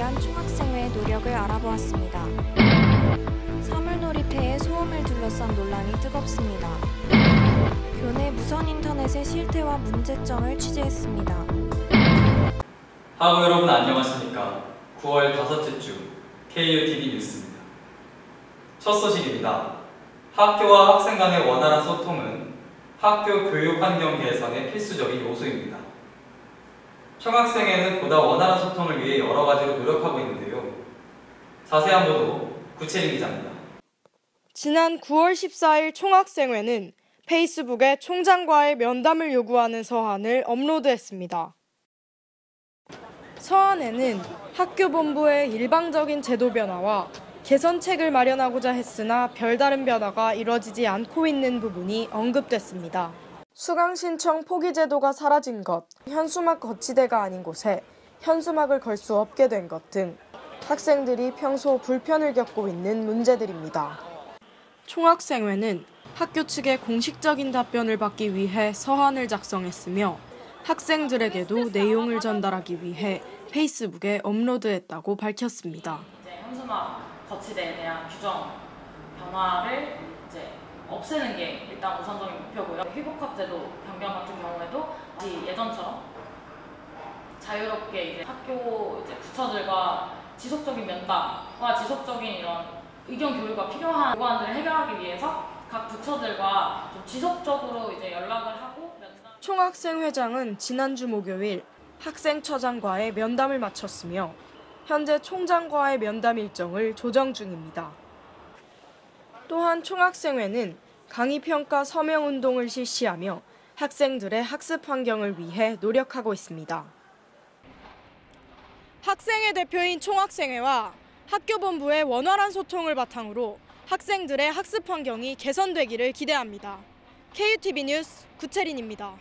위한 총학생회의 노력을 알아보았습니다. 사물놀이 폐의 소음을 둘러싼 논란이 뜨겁습니다. 교내 무선 인터넷의 실태와 문제점을 취재했습니다. 하고 여러분 안녕하십니까. 9월 5째 주 KUTV 뉴스입니다. 첫 소식입니다. 학교와 학생 간의 원활한 소통은 학교 교육 환경 개선의 필수적인 요소입니다. 총학생회는 보다 원활한 소통을 위해 여러 가지로 노력하고 있는데요. 자세한 보도 구채린 기자입니다. 지난 9월 14일 총학생회는 페이스북에 총장과의 면담을 요구하는 서한을 업로드했습니다. 서한에는 학교 본부의 일방적인 제도 변화와 개선책을 마련하고자 했으나 별다른 변화가 이뤄지지 않고 있는 부분이 언급됐습니다. 수강 신청 포기 제도가 사라진 것, 현수막 거치대가 아닌 곳에 현수막을 걸 수 없게 된 것 등 학생들이 평소 불편을 겪고 있는 문제들입니다. 총학생회는 학교 측의 공식적인 답변을 받기 위해 서한을 작성했으며 학생들에게도 내용을 전달하기 위해 페이스북에 업로드했다고 밝혔습니다. 현수막 거치대에 대한 규정 변화를 없애는 게 일단 우선적인 목표고요. 휘복학제도 변경 같은 경우에도 예전처럼 자유롭게 학교 부처들과 지속적인 면담과 지속적인 이런 의견 교류가 필요한 요구안들을 해결하기 위해서 각 부처들과 좀 지속적으로 연락을 하고 총학생회장은 지난주 목요일 학생처장과의 면담을 마쳤으며 현재 총장과의 면담 일정을 조정 중입니다. 또한 총학생회는 강의평가 서명운동을 실시하며 학생들의 학습 환경을 위해 노력하고 있습니다. 학생회 대표인 총학생회와 학교 본부의 원활한 소통을 바탕으로 학생들의 학습 환경이 개선되기를 기대합니다. KUTV 뉴스 구채린입니다.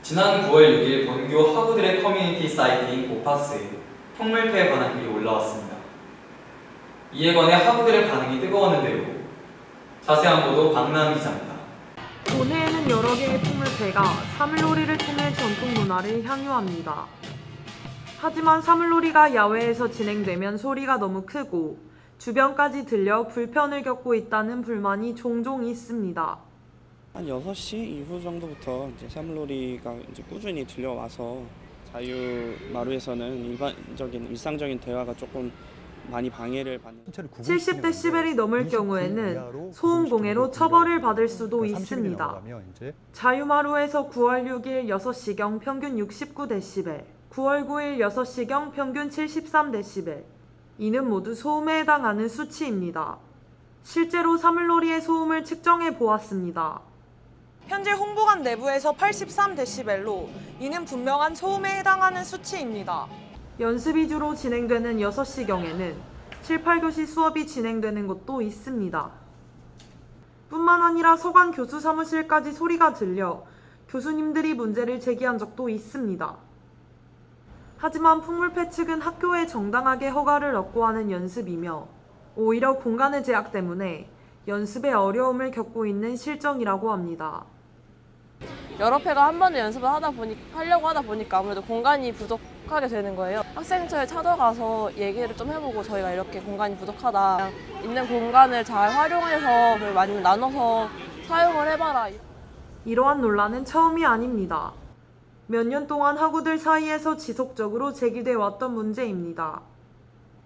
지난 9월 6일 본교 학우들의 커뮤니티 사이트인 오파스에 풍물패에 관한 글이 올라왔습니다. 이에 관해 학우들의 반응이 뜨거웠는데요. 자세한 보도 박나은 기자입니다. 도내에는 여러 개의 풍물패가 사물놀이를 통해 전통 문화를 향유합니다. 하지만 사물놀이가 야외에서 진행되면 소리가 너무 크고 주변까지 들려 불편을 겪고 있다는 불만이 종종 있습니다. 한 6시 이후 정도부터 사물놀이가 꾸준히 들려와서 자유마루에서는 일상적인 대화가 조금 많이 방해를 받는 70데시벨이 넘을 경우에는 소음공해로 처벌을 받을 수도 있습니다. 자유마루에서 9월 6일 6시경 평균 69데시벨, 9월 9일 6시경 평균 73데시벨. 이는 모두 소음에 해당하는 수치입니다. 실제로 사물놀이의 소음을 측정해 보았습니다. 현재 홍보관 내부에서 83데시벨로 이는 분명한 소음에 해당하는 수치입니다. 연습 위주로 진행되는 6시경에는 7, 8교시 수업이 진행되는 곳도 있습니다. 뿐만 아니라 서관 교수 사무실까지 소리가 들려 교수님들이 문제를 제기한 적도 있습니다. 하지만 풍물패 측은 학교에 정당하게 허가를 얻고 하는 연습이며 오히려 공간의 제약 때문에 연습에 어려움을 겪고 있는 실정이라고 합니다. 여러 패가 한 번에 연습을 하려고 하다 보니까 아무래도 공간이 부족하게 되는 거예요. 학생처에 찾아가서 얘기를 좀 해보고 저희가 이렇게 공간이 부족하다. 그냥 있는 공간을 잘 활용해서 그리고 많이 나눠서 사용을 해봐라. 이러한 논란은 처음이 아닙니다. 몇 년 동안 학우들 사이에서 지속적으로 제기돼 왔던 문제입니다.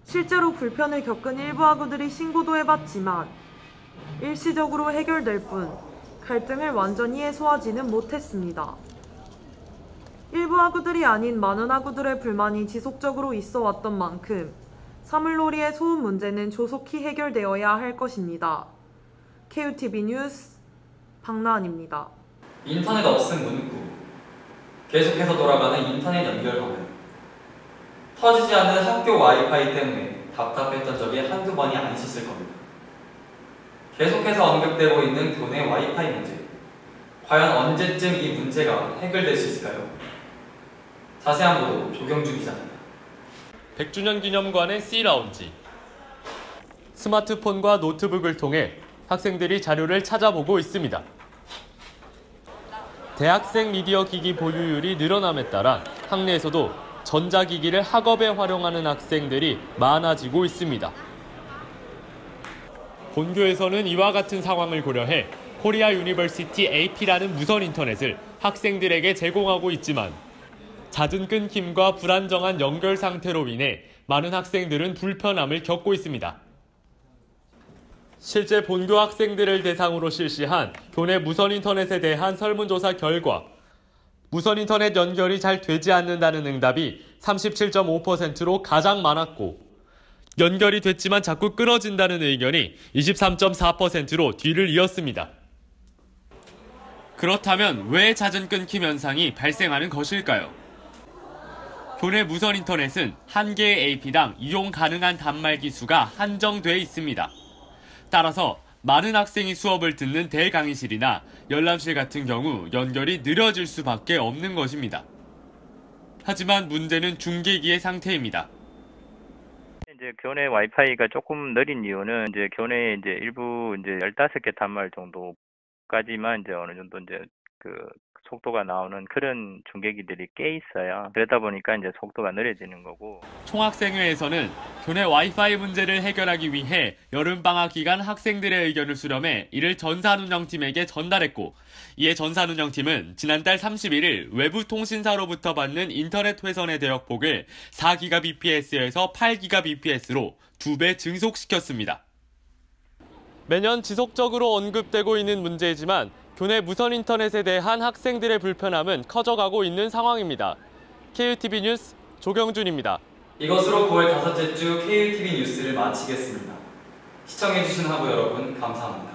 실제로 불편을 겪은 일부 학우들이 신고도 해봤지만 일시적으로 해결될 뿐 갈등을 완전히 해소하지는 못했습니다. 일부 학우들이 아닌 많은 학우들의 불만이 지속적으로 있어 왔던 만큼 사물놀이의 소음 문제는 조속히 해결되어야 할 것입니다. KUTV 뉴스 박나은입니다. 인터넷 없음 문구. 계속해서 돌아가는 인터넷 연결 화면. 터지지 않는 학교 와이파이 때문에 답답했던 적이 한두 번이 아니셨을 겁니다. 계속해서 언급되고 있는 교내 와이파이 문제. 과연 언제쯤 이 문제가 해결될 수 있을까요? 자세한 보도 조경주 기자입니다. 100주년 기념관의 C라운지. 스마트폰과 노트북을 통해 학생들이 자료를 찾아보고 있습니다. 대학생 미디어 기기 보유율이 늘어남에 따라 학내에서도 전자기기를 학업에 활용하는 학생들이 많아지고 있습니다. 본교에서는 이와 같은 상황을 고려해 코리아 유니버시티 AP라는 무선 인터넷을 학생들에게 제공하고 있지만 잦은 끊김과 불안정한 연결 상태로 인해 많은 학생들은 불편함을 겪고 있습니다. 실제 본교 학생들을 대상으로 실시한 교내 무선 인터넷에 대한 설문조사 결과 무선 인터넷 연결이 잘 되지 않는다는 응답이 37.5%로 가장 많았고 연결이 됐지만 자꾸 끊어진다는 의견이 23.4%로 뒤를 이었습니다. 그렇다면 왜 잦은 끊김 현상이 발생하는 것일까요? 교내 무선 인터넷은 한 개의 AP당 이용 가능한 단말기 수가 한정돼 있습니다. 따라서 많은 학생이 수업을 듣는 대강의실이나 열람실 같은 경우 연결이 느려질 수밖에 없는 것입니다. 하지만 문제는 중계기의 상태입니다. 이제 교내 와이파이가 조금 느린 이유는 이제 교내에 이제 일부 이제 15개 단말 정도까지만 이제 어느 정도 이제 그 속도가 나오는 그런 중계기들이 꽤 있어요. 그러다 보니까 이제 속도가 느려지는 거고. 총학생회에서는 교내 와이파이 문제를 해결하기 위해 여름방학 기간 학생들의 의견을 수렴해 이를 전산운영팀에게 전달했고 이에 전산운영팀은 지난달 31일 외부 통신사로부터 받는 인터넷 회선의 대역폭을 4GBps에서 8GBps로 2배 증속시켰습니다. 매년 지속적으로 언급되고 있는 문제이지만 교내 무선 인터넷에 대한 학생들의 불편함은 커져가고 있는 상황입니다. KUTV 뉴스 조경준입니다. 이것으로 9월 5째 주 KUTV 뉴스를 마치겠습니다. 시청해주신 하부 여러분 감사합니다.